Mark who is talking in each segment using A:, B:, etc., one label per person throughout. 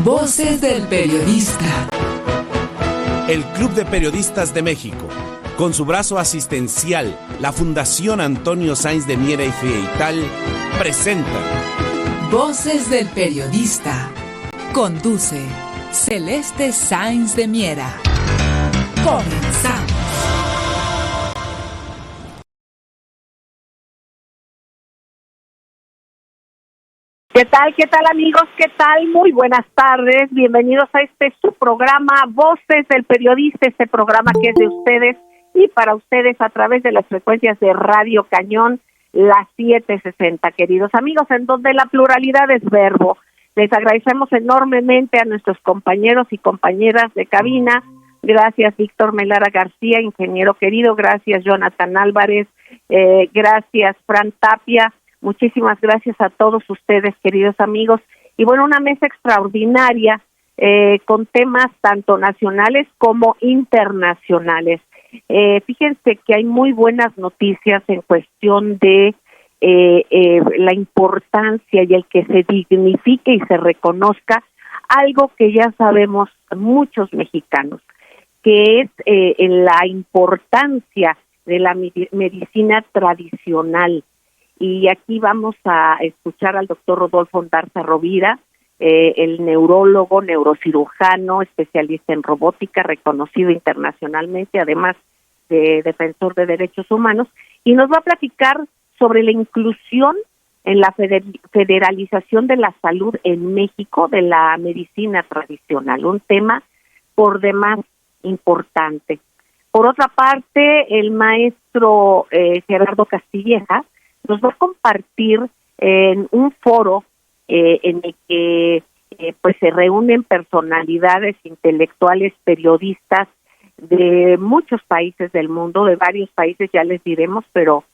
A: Voces del Periodista.
B: El Club de Periodistas de México, con su brazo asistencial, la Fundación Antonio Sáenz de Miera y Frieital, presenta
A: Voces del Periodista. Conduce Celeste Sáenz de Miera. Comenzamos.
C: ¿Qué tal amigos? ¿Qué tal? Muy buenas tardes, bienvenidos a su programa Voces del Periodista, este programa que es de ustedes y para ustedes a través de las frecuencias de Radio Cañón, las 760, queridos amigos, en donde la pluralidad es verbo. Les agradecemos enormemente a nuestros compañeros y compañeras de cabina. Gracias Víctor Melara García, ingeniero querido, gracias Jonathan Álvarez, gracias Fran Tapia. Muchísimas gracias a todos ustedes, queridos amigos. Y bueno, una mesa extraordinaria con temas tanto nacionales como internacionales. Fíjense que hay muy buenas noticias en cuestión de la importancia y el que se dignifique y se reconozca algo que ya sabemos muchos mexicanos, que es la importancia de la medicina tradicional. Y aquí vamos a escuchar al doctor Rodolfo Ondarza Rovira, el neurólogo, neurocirujano, especialista en robótica, reconocido internacionalmente, además de defensor de derechos humanos, y nos va a platicar sobre la inclusión en la federalización de la salud en México de la medicina tradicional, un tema por demás importante. Por otra parte, el maestro Gerardo Castilleja nos va a compartir en un foro en el que pues se reúnen personalidades intelectuales, periodistas de muchos países del mundo, de varios países, ya les diremos, pero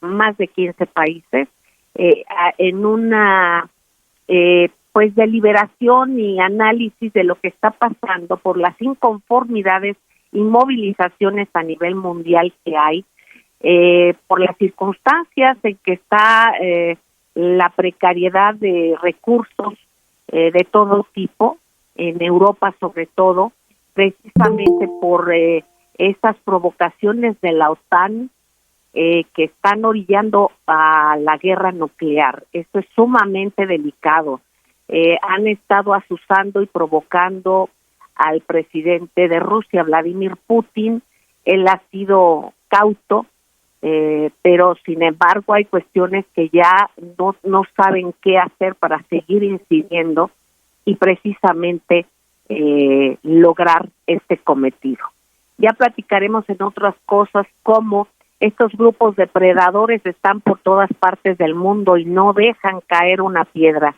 C: más de 15 países, en una pues deliberación y análisis de lo que está pasando por las inconformidades y movilizaciones a nivel mundial que hay, por las circunstancias en que está la precariedad de recursos de todo tipo, en Europa sobre todo, precisamente por estas provocaciones de la OTAN que están orillando a la guerra nuclear. Esto es sumamente delicado. Han estado asusando y provocando al presidente de Rusia, Vladimir Putin. Él ha sido cauto, pero sin embargo hay cuestiones que ya no saben qué hacer para seguir incidiendo y precisamente lograr este cometido. Ya platicaremos en otras cosas cómo estos grupos depredadores están por todas partes del mundo y no dejan caer una piedra.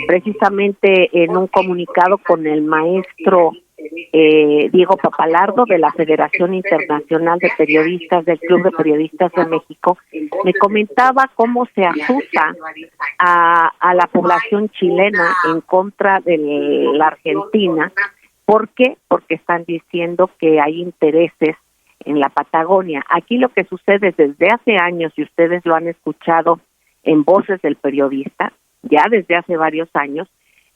C: Precisamente en un comunicado con el maestro Diego Papalardo de la Federación Internacional de Periodistas del Club de Periodistas de México, me comentaba cómo se asusta a la población chilena en contra de la Argentina. ¿Por qué? Porque están diciendo que hay intereses en la Patagonia. Aquí lo que sucede desde hace años, y ustedes lo han escuchado en Voces del Periodista, ya desde hace varios años,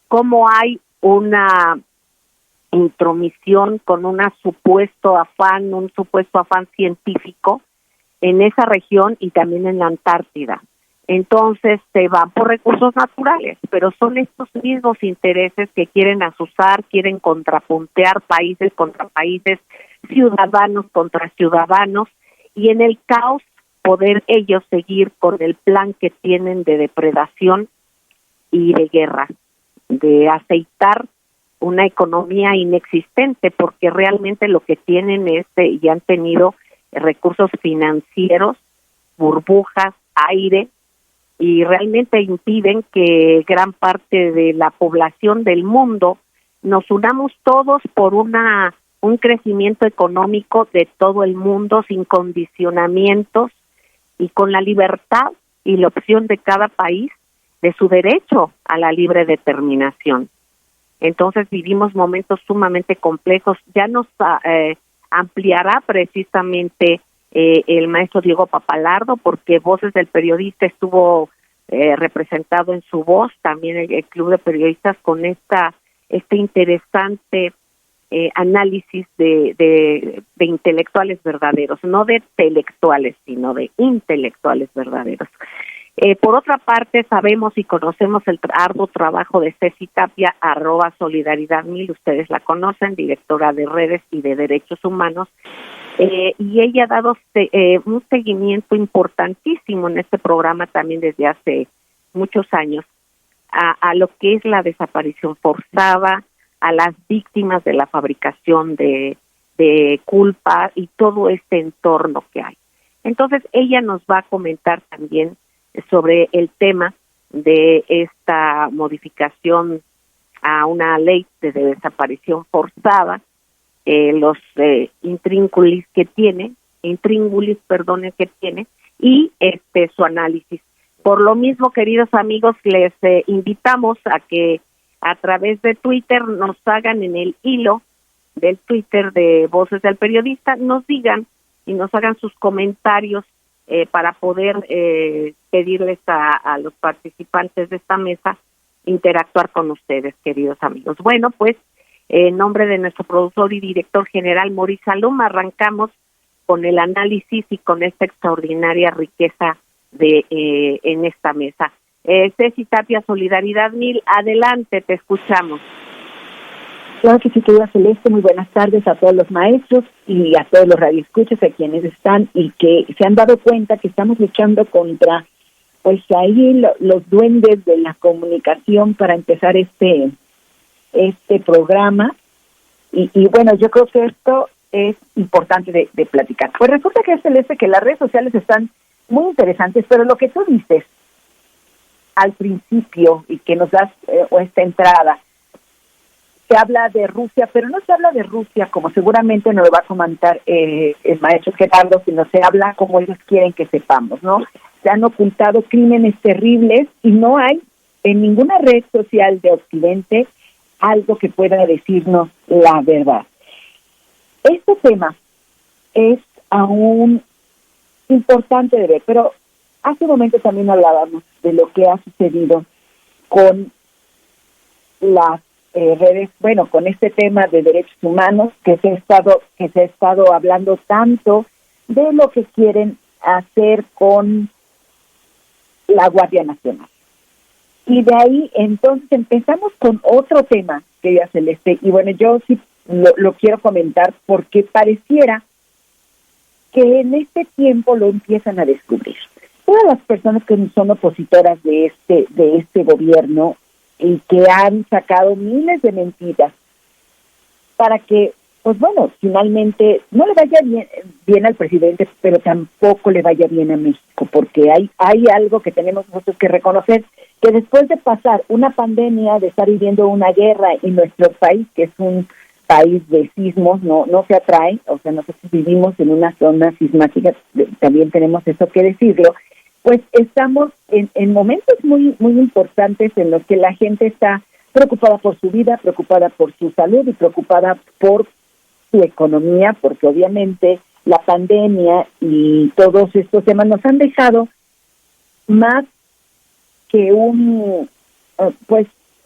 C: cómo hay una intromisión con un supuesto afán científico en esa región y también en la Antártida. Entonces se van por recursos naturales, pero son estos mismos intereses que quieren azuzar, quieren contrapuntear países contra países, ciudadanos contra ciudadanos, y en el caos poder ellos seguir con el plan que tienen de depredación y de guerra, de aceitar una economía inexistente, porque realmente lo que tienen es y han tenido recursos financieros, burbujas, aire, y realmente impiden que gran parte de la población del mundo nos unamos todos por un crecimiento económico de todo el mundo sin condicionamientos y con la libertad y la opción de cada país de su derecho a la libre determinación. Entonces vivimos momentos sumamente complejos. Ya nos ampliará precisamente el maestro Diego Papalardo, porque Voces del Periodista estuvo representado en su voz, también el Club de Periodistas, con esta este interesante análisis de intelectuales verdaderos, no de intelectuales, sino de intelectuales verdaderos. Por otra parte, sabemos y conocemos el arduo trabajo de Ceci Tapia, @Solidaridad1000, ustedes la conocen, directora de redes y de derechos humanos, y ella ha dado un seguimiento importantísimo en este programa también desde hace muchos años a lo que es la desaparición forzada, a las víctimas de la fabricación de culpa y todo este entorno que hay. Entonces, ella nos va a comentar también sobre el tema de esta modificación a una ley de desaparición forzada, los intríngulis que tiene, y su análisis. Por lo mismo, queridos amigos, les invitamos a que a través de Twitter nos hagan en el hilo del Twitter de Voces del Periodista, nos digan y nos hagan sus comentarios para poder pedirles a los participantes de esta mesa interactuar con ustedes, queridos amigos. Bueno, pues en nombre de nuestro productor y director general, Maurice Salum, arrancamos con el análisis y con esta extraordinaria riqueza en esta mesa. Ceci Tapia, Solidaridad1000, adelante, te escuchamos.
D: Claro que sí, querida Celeste, muy buenas tardes a todos los maestros y a todos los radioescuchas, a quienes están y que se han dado cuenta que estamos luchando contra, pues ahí los duendes de la comunicación para empezar este programa. Y bueno, yo creo que esto es importante de platicar. Pues resulta que Celeste, que las redes sociales están muy interesantes, pero lo que tú dices al principio y que nos das esta entrada, se habla de Rusia, pero no se habla de Rusia como seguramente nos lo va a comentar el maestro Gerardo, sino se habla como ellos quieren que sepamos, ¿no? Se han ocultado crímenes terribles y no hay en ninguna red social de Occidente algo que pueda decirnos la verdad. Este tema es aún importante de ver, pero hace un momento también hablábamos de lo que ha sucedido con las redes, bueno, con este tema de derechos humanos que se ha estado hablando tanto de lo que quieren hacer con la Guardia Nacional. Y de ahí entonces empezamos con otro tema, querida Celeste, y bueno, yo sí lo quiero comentar porque pareciera que en este tiempo lo empiezan a descubrir. Todas las personas que son opositoras de este gobierno y que han sacado miles de mentiras para que, pues bueno, finalmente no le vaya bien al presidente, pero tampoco le vaya bien a México, porque hay algo que tenemos nosotros que reconocer, que después de pasar una pandemia, de estar viviendo una guerra en nuestro país, que es un país de sismos, no se atrae, o sea, nosotros vivimos en una zona sismática, también tenemos eso que decirlo, pues estamos en momentos muy muy importantes en los que la gente está preocupada por su vida, preocupada por su salud y preocupada por su economía, porque obviamente la pandemia y todos estos temas nos han dejado más que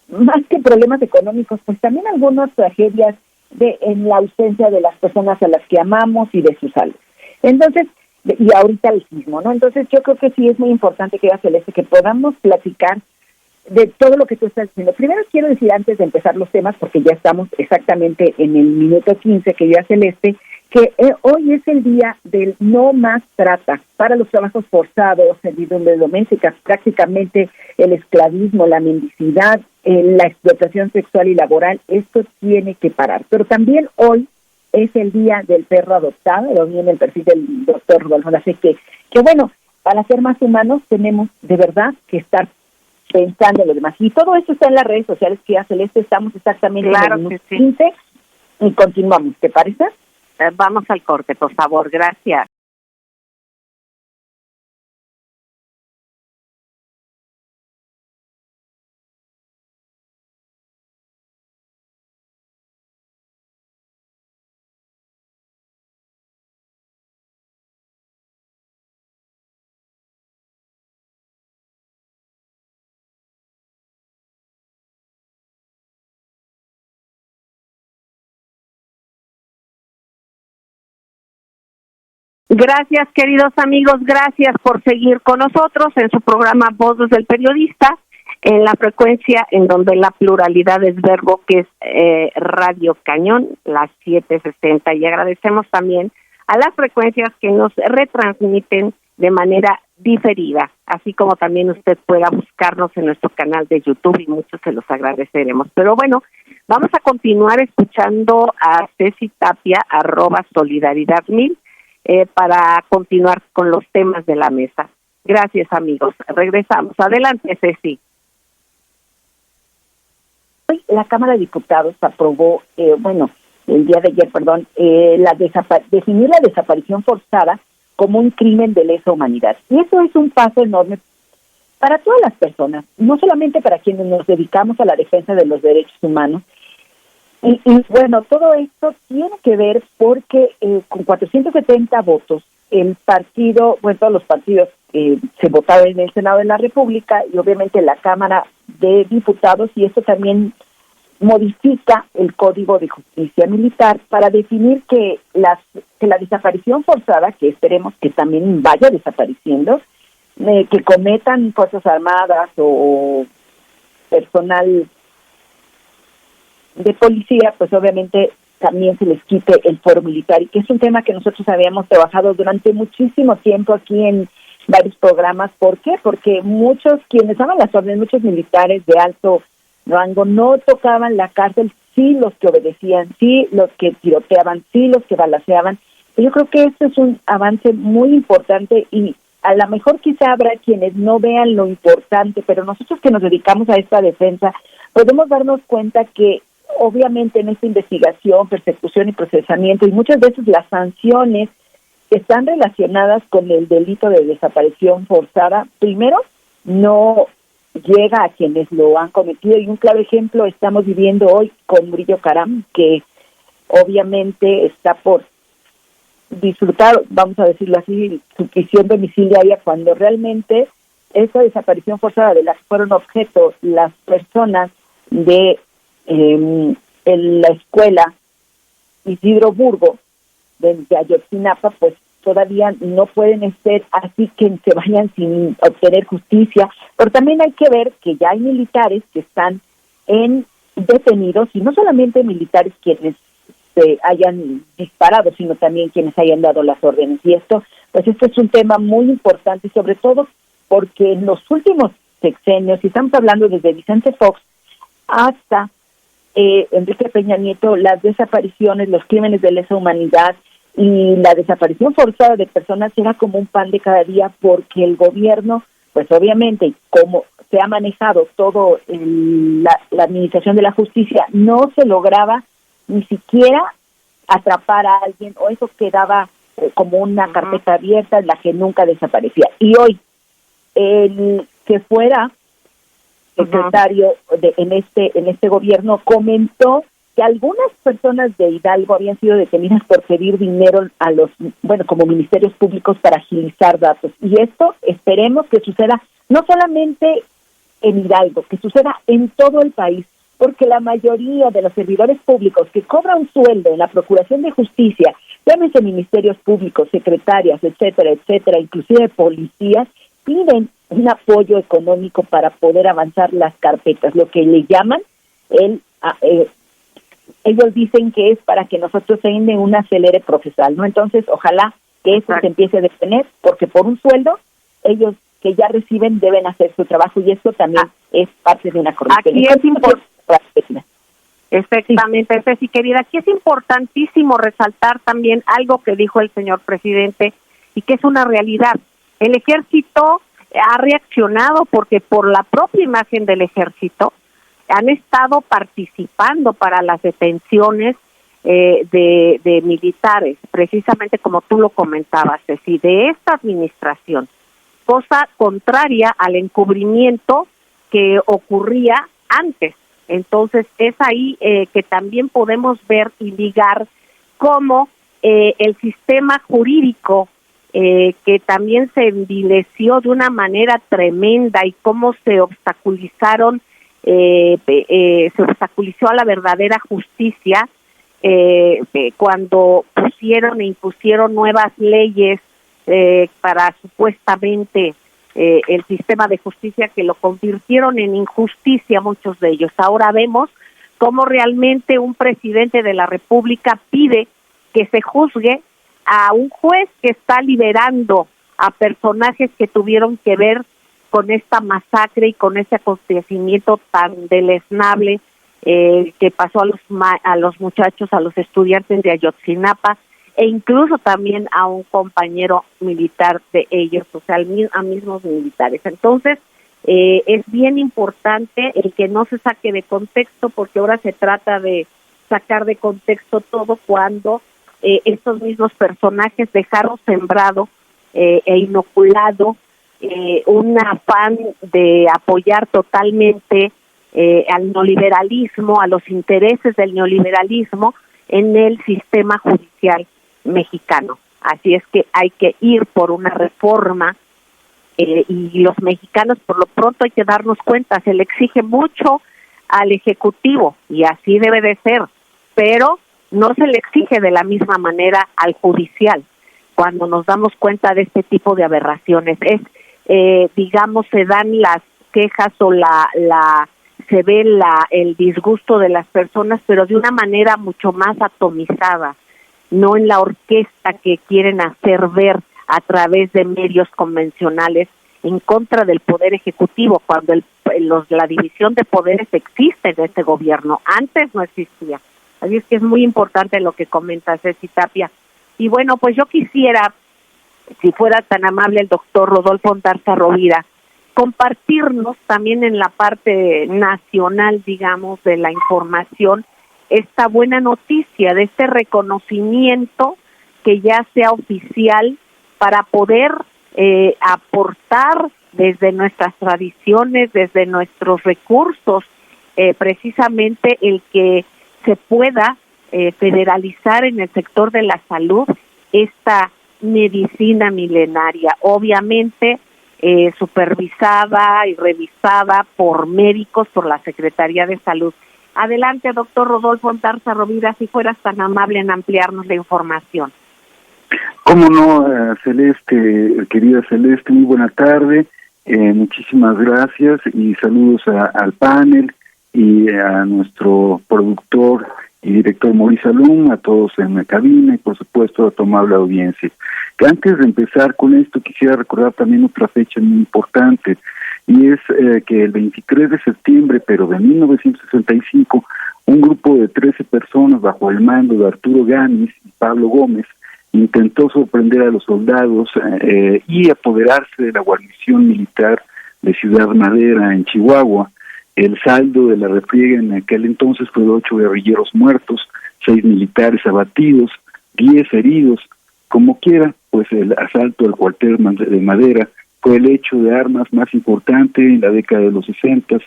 D: más que problemas económicos, pues también algunas tragedias en la ausencia de las personas a las que amamos y de su salud. Entonces, y ahorita el sismo, ¿no? Entonces yo creo que sí es muy importante, que Celeste, que podamos platicar de todo lo que tú estás diciendo. Primero quiero decir, antes de empezar los temas, porque ya estamos exactamente en el minuto 15, que Celeste, que hoy es el día del no más trata para los trabajos forzados, servidumbre doméstica, prácticamente el esclavismo, la mendicidad, la explotación sexual y laboral. Esto tiene que parar. Pero también hoy es el día del perro adoptado, lo vi en el perfil del doctor Rodolfo. Así que bueno, para ser más humanos tenemos de verdad que estar pensando en lo demás. Y todo eso está en las redes sociales, que Celeste, estamos exactamente
C: claro
D: en el
C: que sí.
D: 15 y continuamos, ¿te parece?
C: Vamos al corte, por favor, gracias. Gracias, queridos amigos, gracias por seguir con nosotros en su programa Voces del Periodista, en la frecuencia en donde la pluralidad es verbo, que es Radio Cañón, las 760, y agradecemos también a las frecuencias que nos retransmiten de manera diferida, así como también usted pueda buscarnos en nuestro canal de YouTube, y muchos se los agradeceremos. Pero bueno, vamos a continuar escuchando a Ceci Tapia, @solidaridad1000, para continuar con los temas de la mesa. Gracias, amigos. Regresamos. Adelante, Ceci.
D: Hoy la Cámara de Diputados aprobó, el día de ayer, definir la desaparición forzada como un crimen de lesa humanidad. Y eso es un paso enorme para todas las personas, no solamente para quienes nos dedicamos a la defensa de los derechos humanos. Y todo esto tiene que ver porque con 470 votos, todos los partidos se votaron en el Senado de la República y obviamente en la Cámara de Diputados, y esto también modifica el Código de Justicia Militar para definir que la desaparición forzada, que esperemos que también vaya desapareciendo, que cometan Fuerzas Armadas o personal de policía, pues obviamente también se les quite el fuero militar, y que es un tema que nosotros habíamos trabajado durante muchísimo tiempo aquí en varios programas. ¿Por qué? Porque muchos quienes daban las órdenes, muchos militares de alto rango, no tocaban la cárcel, sí los que obedecían, sí los que tiroteaban, sí los que balaceaban. Yo creo que esto es un avance muy importante, y a lo mejor quizá habrá quienes no vean lo importante, pero nosotros que nos dedicamos a esta defensa podemos darnos cuenta que obviamente en esta investigación, persecución y procesamiento, y muchas veces las sanciones que están relacionadas con el delito de desaparición forzada, primero, no llega a quienes lo han cometido, y un claro ejemplo estamos viviendo hoy con Murillo Karam, que obviamente está por disfrutar, vamos a decirlo así, su prisión domiciliaria, cuando realmente esa desaparición forzada de la que fueron objeto las personas de en la escuela Isidro Burgo de Ayotzinapa, pues todavía no pueden ser así que se vayan sin obtener justicia. Pero también hay que ver que ya hay militares que están detenidos, y no solamente militares quienes se hayan disparado, sino también quienes hayan dado las órdenes. Y esto es un tema muy importante, sobre todo porque en los últimos sexenios, y estamos hablando desde Vicente Fox hasta Enrique Peña Nieto, las desapariciones, los crímenes de lesa humanidad y la desaparición forzada de personas era como un pan de cada día, porque el gobierno, pues obviamente, como se ha manejado todo la administración de la justicia, no se lograba ni siquiera atrapar a alguien, o eso quedaba como una carpeta abierta en la que nunca desaparecía. Y hoy, el que fuera secretario en este gobierno comentó que algunas personas de Hidalgo habían sido detenidas por pedir dinero a como ministerios públicos para agilizar datos. Y esto esperemos que suceda no solamente en Hidalgo, que suceda en todo el país, porque la mayoría de los servidores públicos que cobran un sueldo en la Procuración de Justicia, llámese ministerios públicos, secretarias, etcétera, inclusive policías, piden un apoyo económico para poder avanzar las carpetas, lo que le llaman ellos dicen que es para que nosotros se den un acelere procesal, ¿no? Entonces, ojalá que eso se empiece a detener, porque por un sueldo, ellos que ya reciben deben hacer su trabajo, y esto también es parte de una corrupción.
C: Aquí es importante. Efectivamente, Ceci, querida, aquí es importantísimo resaltar también algo que dijo el señor presidente, y que es una realidad. El ejército ha reaccionado porque por la propia imagen del ejército han estado participando para las detenciones de militares, precisamente como tú lo comentabas, Ceci, de esta administración, cosa contraria al encubrimiento que ocurría antes. Entonces es ahí que también podemos ver y ligar cómo el sistema jurídico que también se envileció de una manera tremenda, y cómo se obstaculizó a la verdadera justicia, cuando pusieron e impusieron nuevas leyes para supuestamente el sistema de justicia, que lo convirtieron en injusticia muchos de ellos. Ahora vemos cómo realmente un presidente de la República pide que se juzgue a un juez que está liberando a personajes que tuvieron que ver con esta masacre y con ese acontecimiento tan deleznable que pasó a los muchachos, a los estudiantes de Ayotzinapa, e incluso también a un compañero militar de ellos, o sea, a mismos militares. Entonces, es bien importante el que no se saque de contexto, porque ahora se trata de sacar de contexto todo cuando estos mismos personajes dejaron sembrado e inoculado un afán de apoyar totalmente al neoliberalismo, a los intereses del neoliberalismo en el sistema judicial mexicano. Así es que hay que ir por una reforma y los mexicanos, por lo pronto, hay que darnos cuenta, se le exige mucho al Ejecutivo y así debe de ser, pero no se le exige de la misma manera al judicial. Cuando nos damos cuenta de este tipo de aberraciones, digamos, se dan las quejas o se ve el disgusto de las personas, pero de una manera mucho más atomizada, no en la orquesta que quieren hacer ver a través de medios convencionales en contra del Poder Ejecutivo, cuando la división de poderes existe en este gobierno. Antes no existía. Así es que es muy importante lo que comenta Ceci Tapia. Y bueno, pues yo quisiera, si fuera tan amable el doctor Rodolfo Ondarza Rovira, compartirnos también en la parte nacional, digamos, de la información, esta buena noticia de este reconocimiento que ya sea oficial para poder aportar desde nuestras tradiciones, desde nuestros recursos, precisamente el que se pueda federalizar en el sector de la salud esta medicina milenaria, obviamente supervisada y revisada por médicos, por la Secretaría de Salud. Adelante, doctor Rodolfo Ondarza Rovira, si fueras tan amable en ampliarnos la información.
E: Cómo no, Celeste, querida Celeste, muy buena tarde, muchísimas gracias y saludos al panel y a nuestro productor y director Maurice Alum, a todos en la cabina y por supuesto a tu amable audiencia. Que antes de empezar con esto quisiera recordar también otra fecha muy importante, y es que el 23 de septiembre, pero de 1965, un grupo de 13 personas bajo el mando de Arturo Gámez y Pablo Gómez intentó sorprender a los soldados y apoderarse de la guarnición militar de Ciudad Madera, en Chihuahua. El saldo de la refriega en aquel entonces fue de 8 guerrilleros muertos, 6 militares abatidos, 10 heridos. Como quiera, pues el asalto al cuartel de Madera fue el hecho de armas más importante en la década de los 60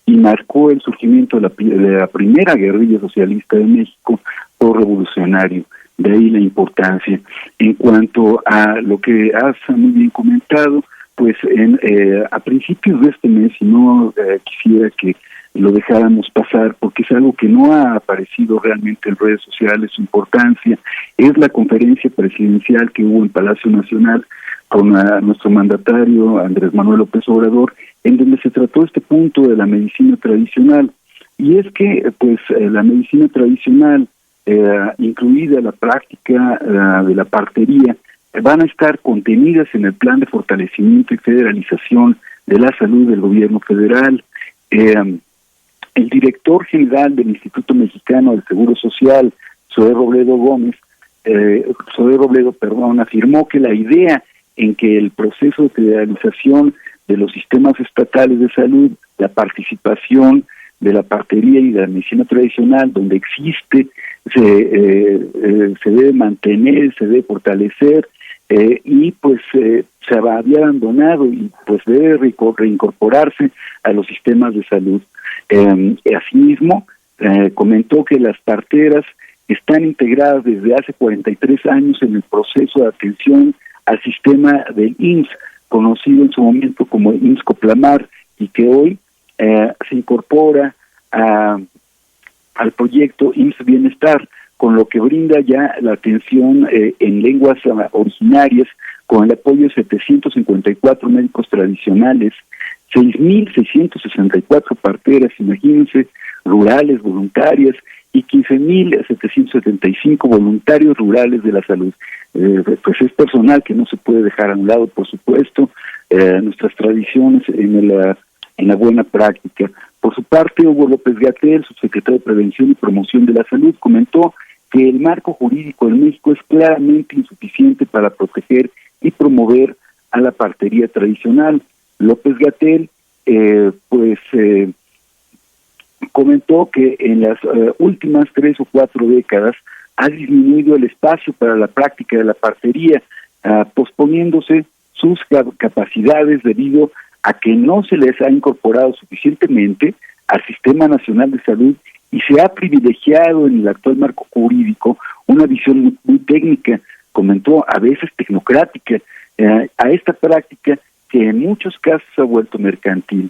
E: y marcó el surgimiento de la primera guerrilla socialista de México por revolucionario. De ahí la importancia. En cuanto a lo que has muy bien comentado, pues a principios de este mes, y no quisiera que lo dejáramos pasar porque es algo que no ha aparecido realmente en redes sociales, su importancia, es la conferencia presidencial que hubo en Palacio Nacional con nuestro mandatario Andrés Manuel López Obrador, en donde se trató este punto de la medicina tradicional. Y es que pues la medicina tradicional, incluida la práctica de la partería, van a estar contenidas en el plan de fortalecimiento y federalización de la salud del gobierno federal. El director general del Instituto Mexicano del Seguro Social, Zoé Robledo, afirmó que la idea en que el proceso de federalización de los sistemas estatales de salud, la participación de la partería y de la medicina tradicional, donde existe, se debe mantener, se debe fortalecer, y pues se había abandonado y pues debe reincorporarse a los sistemas de salud. Asimismo, comentó que las parteras están integradas desde hace 43 años en el proceso de atención al sistema del IMSS, conocido en su momento como IMSS Coplamar, y que hoy se incorpora al proyecto IMSS Bienestar, con lo que brinda ya la atención en lenguas originarias, con el apoyo de 754 médicos tradicionales, 6.664 parteras, imagínense, rurales, voluntarias, y 15.775 voluntarios rurales de la salud. Pues es personal que no se puede dejar a un lado, por supuesto, nuestras tradiciones en la buena práctica. Por su parte, Hugo López-Gatell, subsecretario de Prevención y Promoción de la Salud, comentó que el marco jurídico en México es claramente insuficiente para proteger y promover a la partería tradicional. López-Gatell, comentó que en las últimas 3 o 4 décadas ha disminuido el espacio para la práctica de la partería, posponiéndose sus capacidades debido a que no se les ha incorporado suficientemente al Sistema Nacional de Salud y se ha privilegiado en el actual marco jurídico una visión muy técnica, comentó, a veces tecnocrática, a esta práctica que en muchos casos ha vuelto mercantil.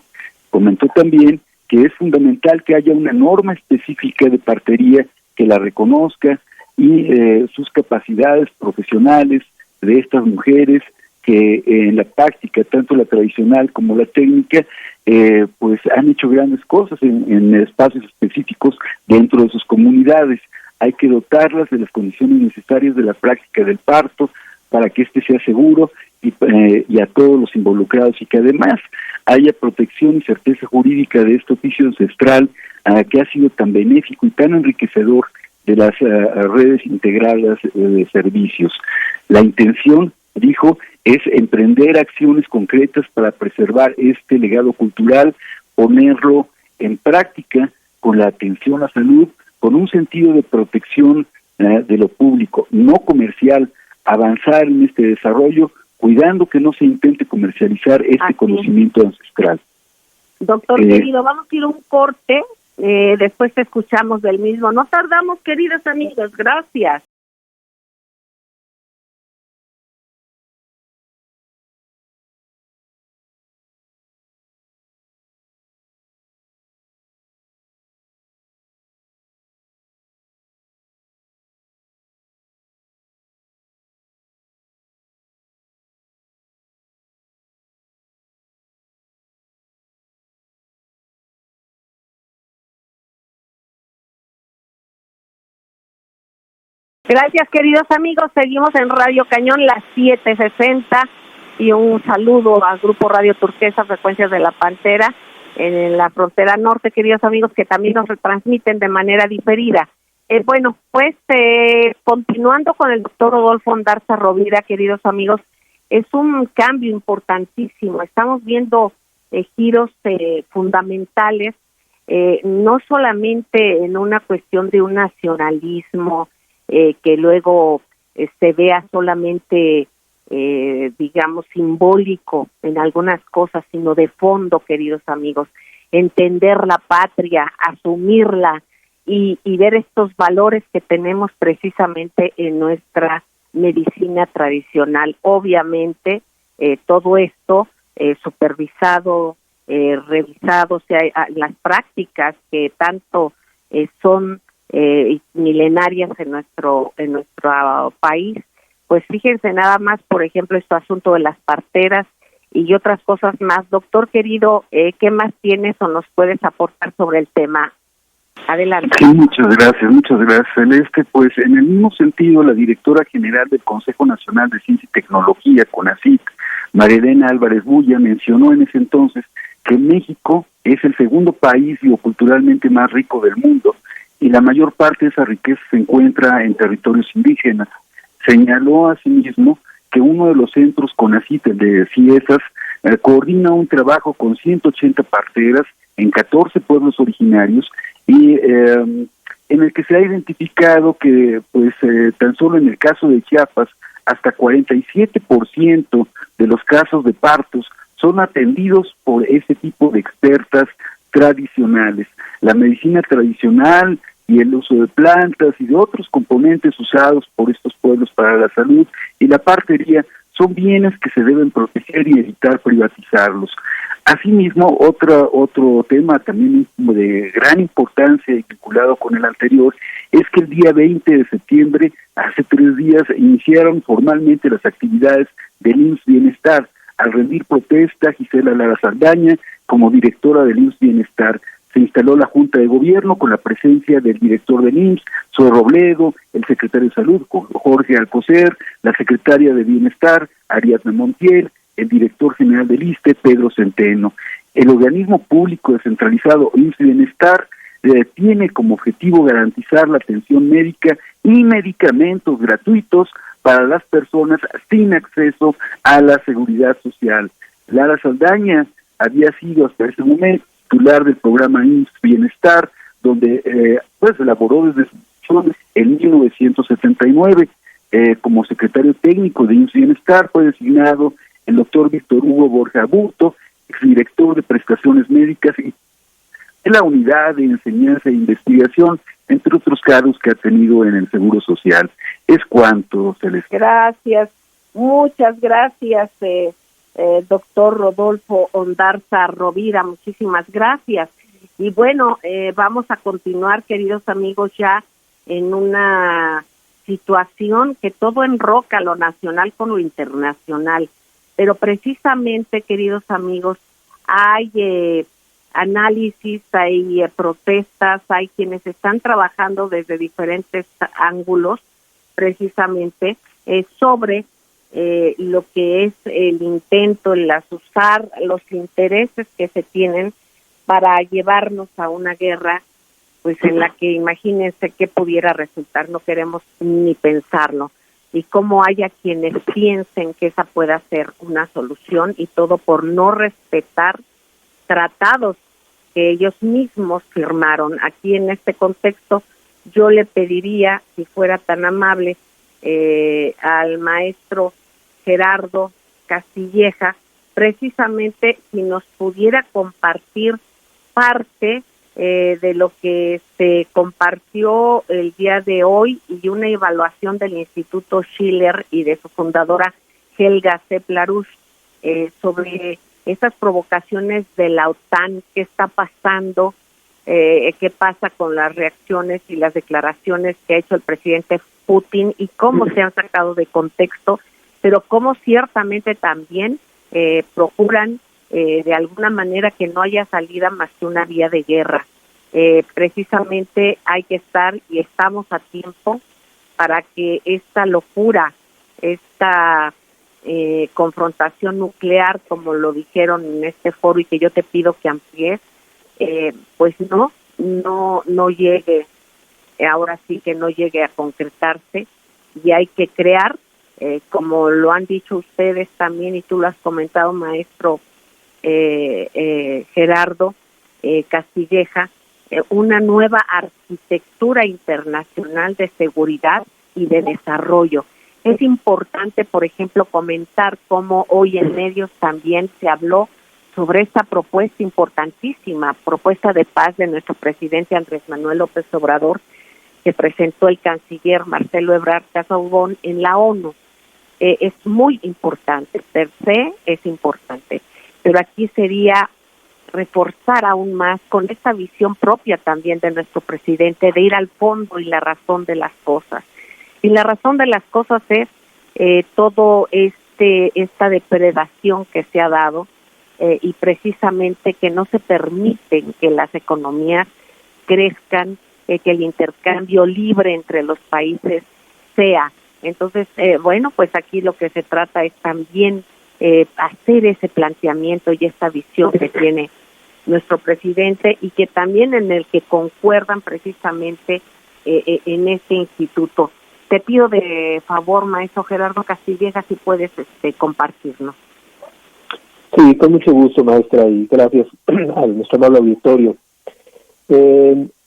E: Comentó también que es fundamental que haya una norma específica de partería que la reconozca y sus capacidades profesionales de estas mujeres que en la práctica, tanto la tradicional como la técnica, pues han hecho grandes cosas en espacios específicos dentro de sus comunidades. Hay que dotarlas de las condiciones necesarias de la práctica del parto para que éste sea seguro y a todos los involucrados, y que además haya protección y certeza jurídica de este oficio ancestral que ha sido tan benéfico y tan enriquecedor de las redes integradas de servicios. La intención, dijo, es emprender acciones concretas para preservar este legado cultural, ponerlo en práctica con la atención a la salud, con un sentido de protección de lo público, no comercial, avanzar en este desarrollo, cuidando que no se intente comercializar este conocimiento ancestral.
C: Doctor querido, vamos a ir a un corte, después te escuchamos del mismo. No tardamos, queridos amigos, gracias. Gracias, queridos amigos. Seguimos en Radio Cañón, las 7:60, y un saludo al Grupo Radio Turquesa, Frecuencias de la Pantera, en la frontera norte, queridos amigos, que también nos retransmiten de manera diferida. Continuando con el doctor Rodolfo Ondarza Rovira, queridos amigos, es un cambio importantísimo. Estamos viendo giros fundamentales, no solamente en una cuestión de un nacionalismo, que luego se vea solamente, digamos, simbólico en algunas cosas, sino de fondo, queridos amigos, entender la patria, asumirla y ver estos valores que tenemos precisamente en nuestra medicina tradicional. Obviamente, todo esto supervisado, revisado, o sea, las prácticas que tanto son milenarias en nuestro país. Pues fíjense nada más, por ejemplo, este asunto de las parteras y otras cosas más. Doctor querido, ¿qué más tienes o nos puedes aportar sobre el tema? Adelante.
E: Sí, muchas gracias, Celeste. Pues en el mismo sentido, la directora general del Consejo Nacional de Ciencia y Tecnología, CONACYT, María Elena Álvarez Bulla, mencionó en ese entonces que México es el segundo país bioculturalmente más rico del mundo, y la mayor parte de esa riqueza se encuentra en territorios indígenas. Señaló asimismo que uno de los centros CONACYT, el de CIESAS, coordina un trabajo con 180 parteras en 14 pueblos originarios, y en el que se ha identificado que tan solo en el caso de Chiapas, hasta 47% de los casos de partos son atendidos por ese tipo de expertas tradicionales. La medicina tradicional y el uso de plantas y de otros componentes usados por estos pueblos para la salud y la partería son bienes que se deben proteger y evitar privatizarlos. Asimismo, otro tema también de gran importancia y vinculado con el anterior es que el día 20 de septiembre, hace 3 días, iniciaron formalmente las actividades del IMSS Bienestar. Al rendir protesta, Gisela Lara Saldaña, como directora del IMSS Bienestar, se instaló la Junta de Gobierno con la presencia del director del IMSS, Zoe Robledo, el secretario de Salud, Jorge Alcocer, la secretaria de Bienestar, Ariadna Montiel, el director general del ISSSTE, Pedro Centeno. El organismo público descentralizado IMSS Bienestar tiene como objetivo garantizar la atención médica y medicamentos gratuitos para las personas sin acceso a la seguridad social. Lara Saldaña había sido hasta ese momento titular del programa IMSS Bienestar, donde elaboró desde en 1979 como secretario técnico de IMSS Bienestar. Fue designado el doctor Víctor Hugo Borja Burto, exdirector de prestaciones médicas y de la unidad de enseñanza e investigación, entre otros cargos que ha tenido en el Seguro Social. Es cuanto, Celeste.
C: Gracias, muchas gracias, doctor Rodolfo Ondarza Rovira, muchísimas gracias. Y bueno, vamos a continuar, queridos amigos, ya en una situación que todo enroca lo nacional con lo internacional, pero precisamente, queridos amigos, hay análisis, hay protestas, hay quienes están trabajando desde diferentes ángulos, precisamente sobre lo que es el intento, el asusar, los intereses que se tienen para llevarnos a una guerra, pues en la que imagínense qué pudiera resultar, no queremos ni pensarlo, y cómo haya quienes piensen que esa pueda ser una solución, y todo por no respetar tratados que ellos mismos firmaron. Aquí en este contexto yo le pediría, si fuera tan amable, al maestro Gerardo Castilleja, precisamente si nos pudiera compartir parte de lo que se compartió el día de hoy y una evaluación del Instituto Schiller y de su fundadora Helga Sepp-Larouche sobre esas provocaciones de la OTAN, qué está pasando, qué pasa con las reacciones y las declaraciones que ha hecho el presidente Putin y cómo se han sacado de contexto, pero cómo ciertamente también procuran de alguna manera que no haya salida más que una vía de guerra. Precisamente hay que estar y estamos a tiempo para que esta locura, esta confrontación nuclear, como lo dijeron en este foro y que yo te pido que amplíes, pues no llegue, ahora sí que no llegue a concretarse, y hay que crear, como lo han dicho ustedes también y tú lo has comentado, maestro Gerardo Castilleja, una nueva arquitectura internacional de seguridad y de desarrollo. Es importante, por ejemplo, comentar cómo hoy en medios también se habló sobre esta propuesta importantísima, propuesta de paz de nuestro presidente Andrés Manuel López Obrador, que presentó el canciller Marcelo Ebrard Casaubon en la ONU. Es muy importante, per se es importante, pero aquí sería reforzar aún más con esta visión propia también de nuestro presidente de ir al fondo y la razón de las cosas. Y la razón de las cosas es todo esta depredación que se ha dado y precisamente que no se permiten que las economías crezcan, que el intercambio libre entre los países sea. Entonces, bueno, pues aquí lo que se trata es también hacer ese planteamiento y esta visión que tiene nuestro presidente y que también en el que concuerdan precisamente en este instituto. Te pido de favor, maestro Gerardo Castilleja, si puedes compartirnos.
F: Sí, con mucho gusto, maestra, y gracias a nuestro amable auditorio.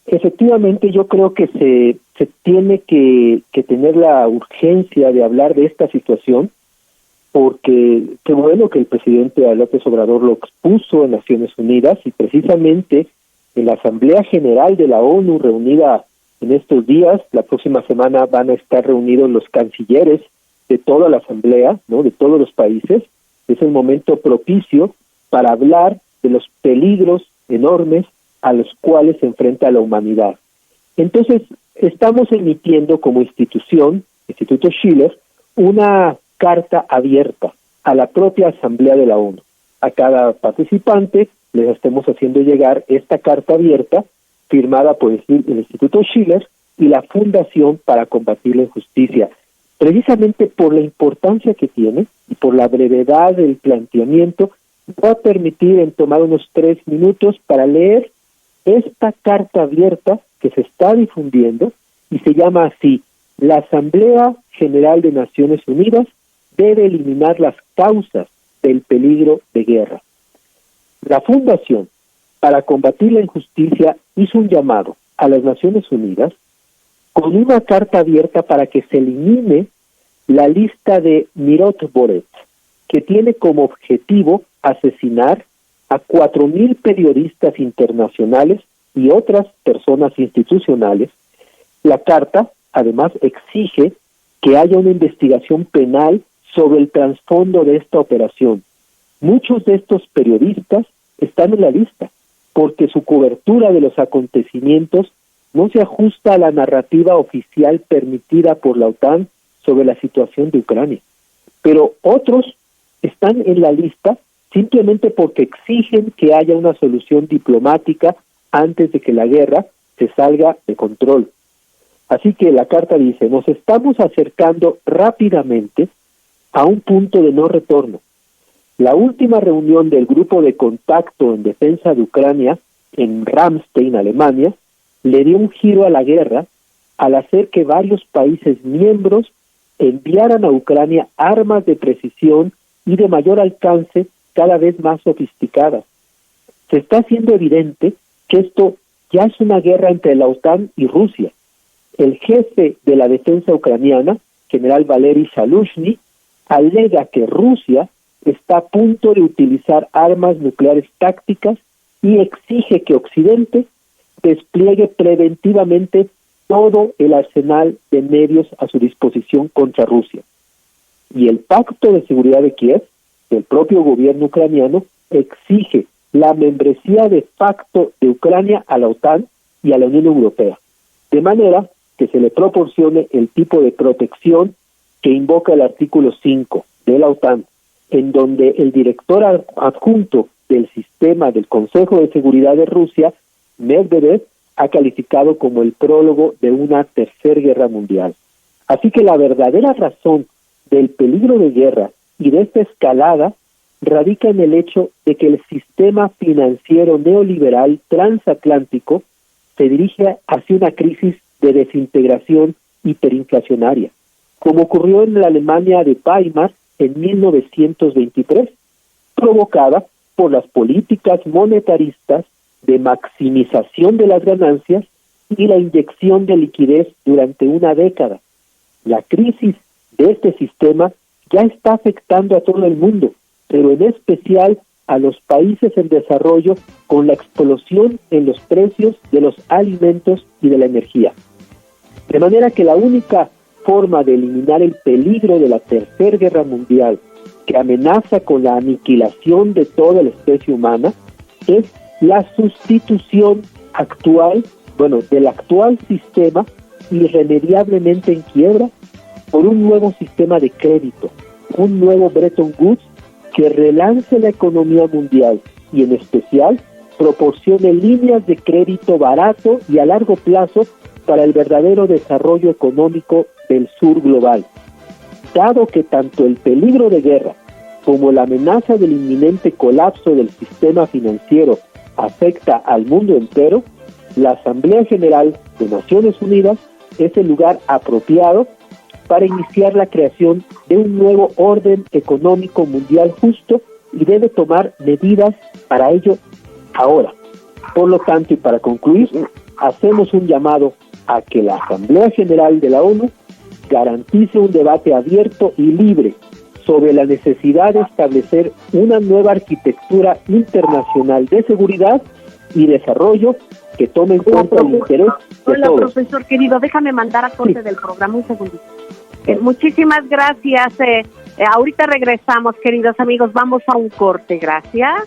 F: Efectivamente, yo creo que se tiene que tener la urgencia de hablar de esta situación, porque qué bueno que el presidente López Obrador lo expuso en Naciones Unidas y precisamente en la Asamblea General de la ONU reunida en estos días, la próxima semana van a estar reunidos los cancilleres de toda la Asamblea, ¿no?, de todos los países. Es el momento propicio para hablar de los peligros enormes a los cuales se enfrenta la humanidad. Entonces, estamos emitiendo como institución, Instituto Schiller, una carta abierta a la propia Asamblea de la ONU. A cada participante les estemos haciendo llegar esta carta abierta firmada por el Instituto Schiller y la Fundación para Combatir la Injusticia, precisamente por la importancia que tiene y por la brevedad del planteamiento. Voy a permitir en tomar unos 3 minutos para leer esta carta abierta que se está difundiendo y se llama así: la Asamblea General de Naciones Unidas debe eliminar las causas del peligro de guerra. La Fundación para Combatir la Injusticia hizo un llamado a las Naciones Unidas con una carta abierta para que se elimine la lista de Mirotvorets, que tiene como objetivo asesinar a 4,000 periodistas internacionales y otras personas institucionales. La carta, además, exige que haya una investigación penal sobre el trasfondo de esta operación. Muchos de estos periodistas están en la lista porque su cobertura de los acontecimientos no se ajusta a la narrativa oficial permitida por la OTAN sobre la situación de Ucrania. Pero otros están en la lista simplemente porque exigen que haya una solución diplomática antes de que la guerra se salga de control. Así que la carta dice: nos estamos acercando rápidamente a un punto de no retorno. La última reunión del Grupo de Contacto en Defensa de Ucrania en Ramstein, Alemania, le dio un giro a la guerra al hacer que varios países miembros enviaran a Ucrania armas de precisión y de mayor alcance cada vez más sofisticadas. Se está haciendo evidente que esto ya es una guerra entre la OTAN y Rusia. El jefe de la defensa ucraniana, general Valery Zaluzhny, alega que Rusia está a punto de utilizar armas nucleares tácticas y exige que Occidente despliegue preventivamente todo el arsenal de medios a su disposición contra Rusia. Y el Pacto de Seguridad de Kiev, del propio gobierno ucraniano, exige la membresía de facto de Ucrania a la OTAN y a la Unión Europea, de manera que se le proporcione el tipo de protección que invoca el artículo 5 de la OTAN, en donde el director adjunto del sistema del Consejo de Seguridad de Rusia, Medvedev, ha calificado como el prólogo de una tercera guerra mundial. Así que la verdadera razón del peligro de guerra y de esta escalada radica en el hecho de que el sistema financiero neoliberal transatlántico se dirige hacia una crisis de desintegración hiperinflacionaria, como ocurrió en la Alemania de Weimar en 1923, provocada por las políticas monetaristas de maximización de las ganancias y la inyección de liquidez durante una década. La crisis de este sistema ya está afectando a todo el mundo, pero en especial a los países en desarrollo, con la explosión en los precios de los alimentos y de la energía. De manera que la única forma de eliminar el peligro de la Tercera Guerra Mundial, que amenaza con la aniquilación de toda la especie humana, es la sustitución actual, del actual sistema irremediablemente en quiebra, por un nuevo sistema de crédito, un nuevo Bretton Woods que relance la economía mundial y en especial proporcione líneas de crédito barato y a largo plazo para el verdadero desarrollo económico del sur global. Dado que tanto el peligro de guerra como la amenaza del inminente colapso del sistema financiero afecta al mundo entero, la Asamblea General de Naciones Unidas es el lugar apropiado para iniciar la creación de un nuevo orden económico mundial justo y debe tomar medidas para ello ahora. Por lo tanto, y para concluir, hacemos un llamado a que la Asamblea General de la ONU garantice un debate abierto y libre sobre la necesidad de establecer una nueva arquitectura internacional de seguridad y desarrollo que tome en cuenta el interés de todos.
C: Profesor querido, déjame mandar a corte del programa un segundito. Muchísimas gracias. Ahorita regresamos, queridos amigos. Vamos a un corte. Gracias.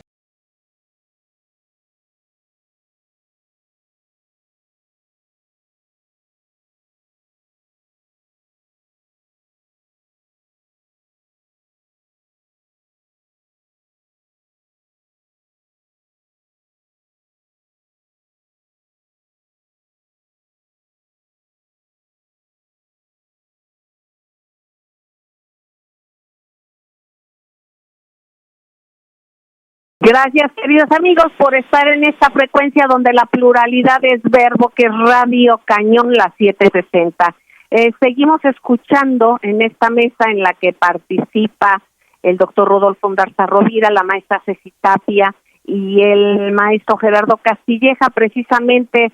C: Gracias, queridos amigos, por estar en esta frecuencia donde la pluralidad es verbo, que es Radio Cañón, la 760. Seguimos escuchando en esta mesa en la que participa el doctor Rodolfo Ondarza Rovira, la maestra Ceci Tapia y el maestro Gerardo Castilleja. Precisamente,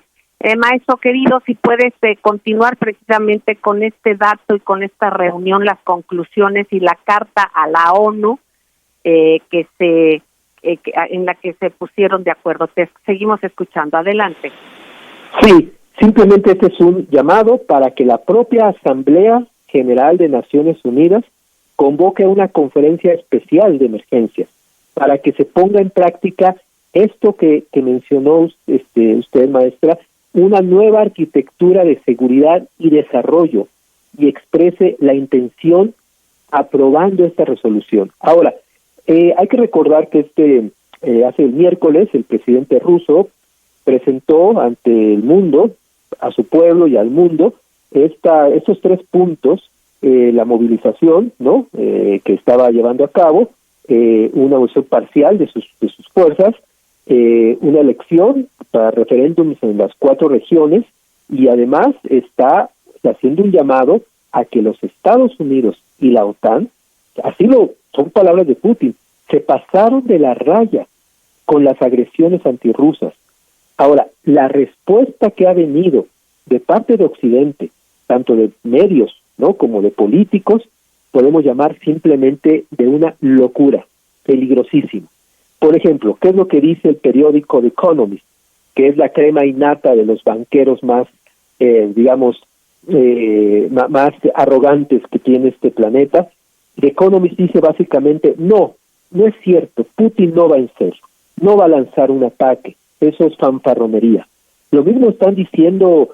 C: maestro querido, si puedes continuar precisamente con este dato y con esta reunión, las conclusiones y la carta a la ONU en la que se pusieron de acuerdo. Te seguimos escuchando. Adelante.
F: Sí, simplemente este es un llamado para que la propia Asamblea General de Naciones Unidas convoque una conferencia especial de emergencia para que se ponga en práctica esto que mencionó usted, maestra, una nueva arquitectura de seguridad y desarrollo, y exprese la intención aprobando esta resolución. Ahora, hay que recordar que hace el miércoles el presidente ruso presentó ante el mundo, a su pueblo y al mundo, estos 3 puntos, la movilización, ¿no? Que estaba llevando a cabo, una elección parcial de sus fuerzas, una elección para referéndums en las 4 regiones, y además está haciendo un llamado a que los Estados Unidos y la OTAN, son palabras de Putin, se pasaron de la raya con las agresiones antirrusas. Ahora, la respuesta que ha venido de parte de Occidente, tanto de medios, ¿no?, como de políticos, podemos llamar simplemente de una locura, peligrosísima. Por ejemplo, ¿qué es lo que dice el periódico The Economist, que es la crema innata de los banqueros más, más arrogantes que tiene este planeta? The Economist dice básicamente, no es cierto, Putin no va a vencer, no va a lanzar un ataque, eso es fanfarronería. Lo mismo están diciendo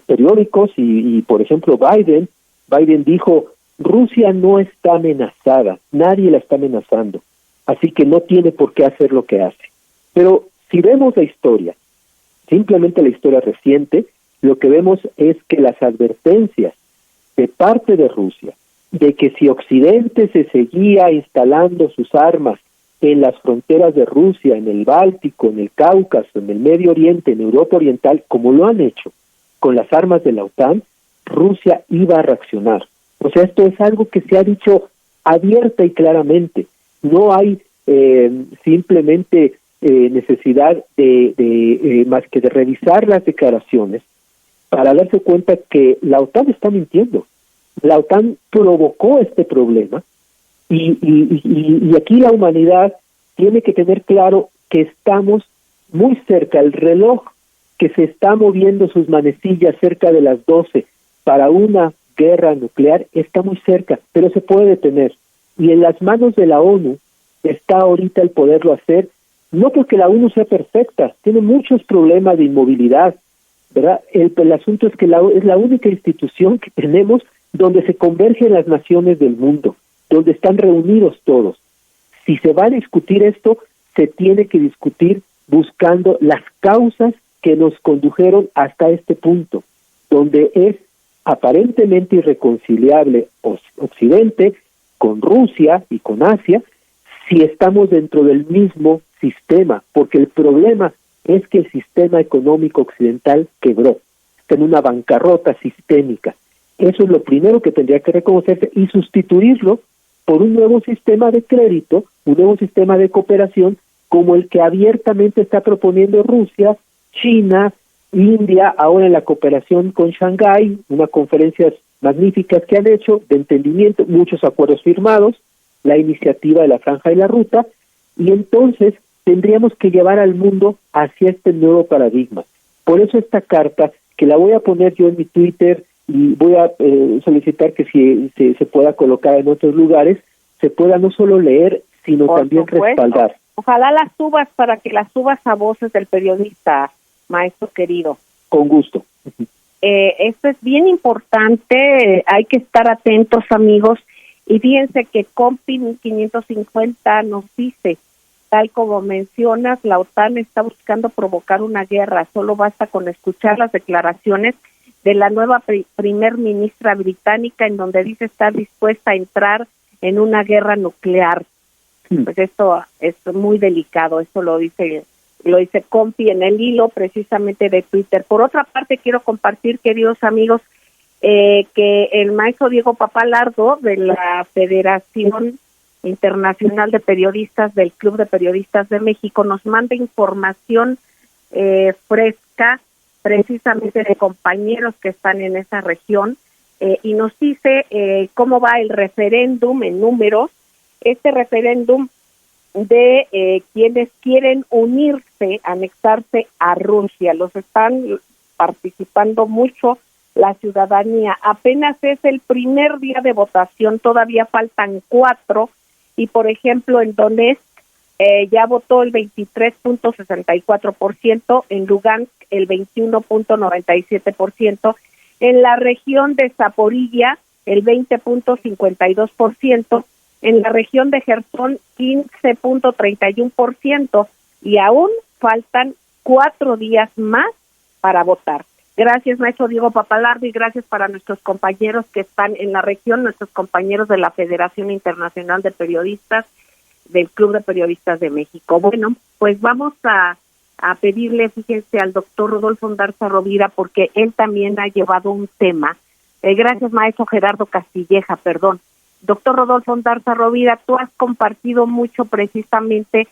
F: periódicos y, por ejemplo, Biden dijo, Rusia no está amenazada, nadie la está amenazando, así que no tiene por qué hacer lo que hace. Pero si vemos la historia, simplemente la historia reciente, lo que vemos es que las advertencias de parte de Rusia, de que si Occidente se seguía instalando sus armas en las fronteras de Rusia, en el Báltico, en el Cáucaso, en el Medio Oriente, en Europa Oriental, como lo han hecho con las armas de la OTAN, Rusia iba a reaccionar. O sea, esto es algo que se ha dicho abierta y claramente. No hay simplemente necesidad de más que de revisar las declaraciones para darse cuenta que la OTAN está mintiendo. La OTAN provocó este problema y aquí la humanidad tiene que tener claro que estamos muy cerca, el reloj que se está moviendo sus manecillas cerca de las 12 para una guerra nuclear está muy cerca, pero se puede detener. Y en las manos de la ONU está ahorita el poderlo hacer, no porque la ONU sea perfecta, tiene muchos problemas de inmovilidad, ¿verdad? El asunto es que es la única institución que tenemos donde se convergen las naciones del mundo, donde están reunidos todos. Si se va a discutir esto, se tiene que discutir buscando las causas que nos condujeron hasta este punto, donde es aparentemente irreconciliable Occidente con Rusia y con Asia, si estamos dentro del mismo sistema, porque el problema es que el sistema económico occidental quebró, está en una bancarrota sistémica. Eso es lo primero que tendría que reconocerse y sustituirlo por un nuevo sistema de crédito, un nuevo sistema de cooperación como el que abiertamente está proponiendo Rusia, China, India, ahora en la cooperación con Shanghái, unas conferencias magníficas que han hecho de entendimiento, muchos acuerdos firmados, la iniciativa de la Franja y la Ruta, y entonces tendríamos que llevar al mundo hacia este nuevo paradigma. Por eso esta carta, que la voy a poner yo en mi Twitter y voy a solicitar que si se pueda colocar en otros lugares, se pueda no solo leer, sino por también supuesto respaldar.
C: Ojalá las subas para que las subas a Voces del Periodista, maestro querido.
F: Con gusto.
C: Esto es bien importante, hay que estar atentos, amigos, y fíjense que Compi 550 nos dice, tal como mencionas, la OTAN está buscando provocar una guerra, solo basta con escuchar las declaraciones de la nueva primer ministra británica, en donde dice estar dispuesta a entrar en una guerra nuclear. pues esto es muy delicado. Esto lo dice Compi en el hilo precisamente de Twitter. Por otra parte, quiero compartir, queridos amigos, que el maestro Diego Papalardo de la Federación Internacional de Periodistas del Club de Periodistas de México nos manda información fresca precisamente de compañeros que están en esa región y nos dice cómo va el referéndum en números. Este referéndum de quienes quieren unirse, anexarse a Rusia. Los están participando mucho la ciudadanía. Apenas es el primer día de votación, todavía faltan 4, y por ejemplo en Donetsk ya votó el 23.64%, en Lugansk el 21.97%, en la región de Zaporilla el 20.52%, en la región de Gerson 15.31%, y aún faltan 4 días más para votar. Gracias, maestro Diego Papalardo, y gracias para nuestros compañeros que están en la región, nuestros compañeros de la Federación Internacional de Periodistas, del Club de Periodistas de México. Bueno, pues vamos a pedirle, fíjense, al doctor Rodolfo Ondarza Rovira, porque él también ha llevado un tema. Gracias, maestro Gerardo Castilleja, perdón. Doctor Rodolfo Ondarza Rovira, tú has compartido mucho precisamente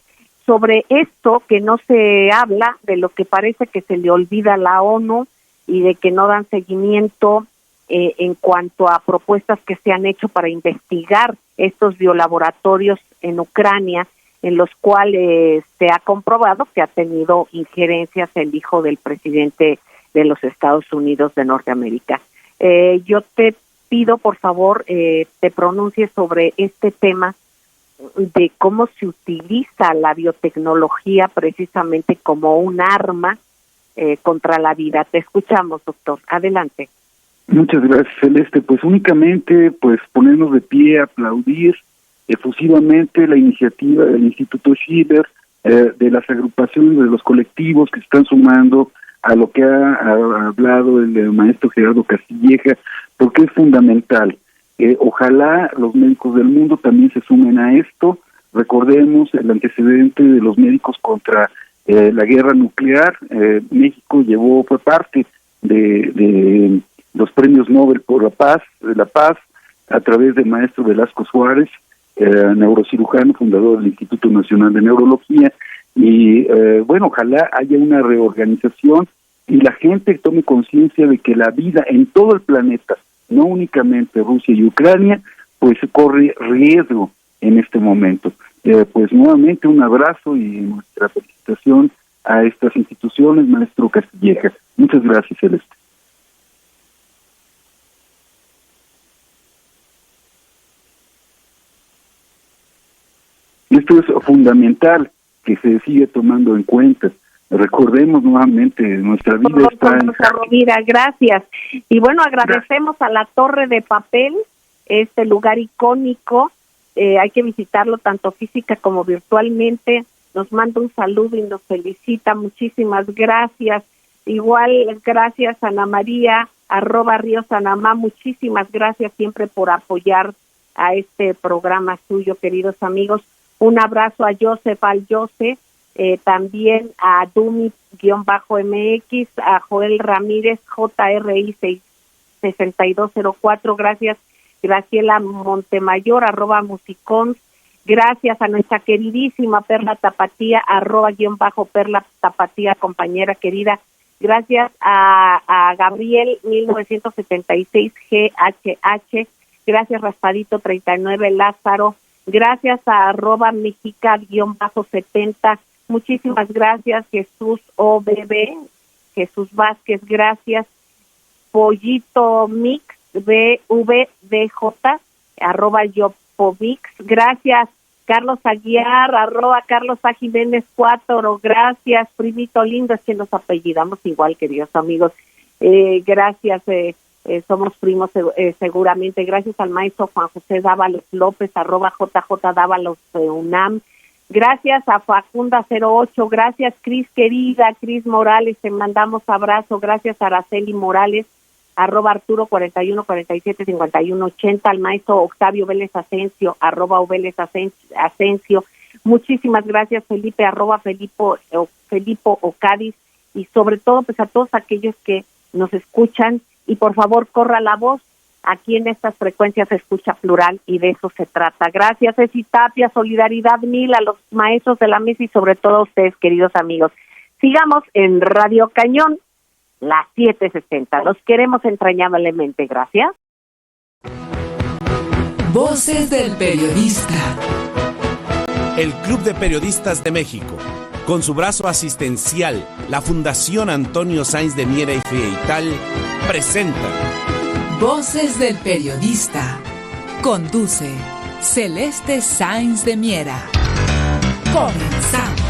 C: sobre esto que no se habla, de lo que parece que se le olvida a la ONU y de que no dan seguimiento en cuanto a propuestas que se han hecho para investigar estos biolaboratorios en Ucrania, en los cuales se ha comprobado que ha tenido injerencias el hijo del presidente de los Estados Unidos de Norteamérica. Yo te pido, por favor, te pronuncies sobre este tema de cómo se utiliza la biotecnología precisamente como un arma contra la vida. Te escuchamos, doctor. Adelante.
E: Muchas gracias, Celeste. Pues únicamente ponernos de pie, aplaudir efusivamente la iniciativa del Instituto Schiller, de las agrupaciones, de los colectivos que están sumando a lo que ha hablado el maestro Gerardo Castilleja, porque es fundamental. Ojalá los médicos del mundo también se sumen a esto. Recordemos el antecedente de los médicos contra la guerra nuclear. México fue parte de los premios Nobel por la paz, a través del maestro Velasco Suárez, neurocirujano, fundador del Instituto Nacional de Neurología, y ojalá haya una reorganización y la gente tome conciencia de que la vida en todo el planeta, no únicamente Rusia y Ucrania, pues corre riesgo en este momento. Pues nuevamente un abrazo y nuestra felicitación a estas instituciones, maestro Castilleja. Muchas gracias, Celeste. Esto es fundamental que se siga tomando en cuenta. Recordemos nuevamente, nuestra vida está en...
C: Mira, gracias. Y bueno, agradecemos a la Torre de Papel, este lugar icónico. Hay que visitarlo tanto física como virtualmente. Nos manda un saludo y nos felicita. Muchísimas gracias. Igual, gracias Ana María, @RíosAnamá. Muchísimas gracias siempre por apoyar a este programa suyo, queridos amigos. Un abrazo a Joseph Al-Jose, también a Dumi-MX, a Joel Ramírez, JRI6204, gracias Graciela Montemayor, @musicons, gracias a nuestra queridísima Perla Tapatía, @Perla Tapatía, compañera querida, gracias a Gabriel 1976 GHH, gracias Raspadito 39 Lázaro, gracias a @mexica_70, muchísimas gracias Jesús OBB, Jesús Vázquez, gracias Pollito Mix VDJ, @Yopovix, gracias Carlos Aguiar, @Carlos A. Jiménez 4, gracias Primito Lindo, es que nos apellidamos igual, queridos amigos, gracias, somos primos seguramente, gracias al maestro Juan José Dávalos López, @JJ Dávalos UNAM, gracias a Facunda 08, gracias Cris querida, Cris Morales, te mandamos abrazo, gracias a Araceli Morales, @Arturo 41475180, al maestro Octavio Vélez Asensio, @Vélez Asensio. Muchísimas gracias, Felipe, Felipo Ocadiz, y sobre todo pues a todos aquellos que nos escuchan, y por favor corra la voz. Aquí en estas frecuencias se escucha plural y de eso se trata. Gracias, Ceci Tapia, solidaridad mil a los maestros de la mesa y sobre todo a ustedes, queridos amigos. Sigamos en Radio Cañón, las 7:60. Los queremos entrañablemente. Gracias.
A: Voces del periodista.
B: El Club de Periodistas de México, con su brazo asistencial, la Fundación Antonio Sáenz de Miera y Feital, presenta
A: Voces del periodista. Conduce Celeste Sáenz de Miera. Comenzamos.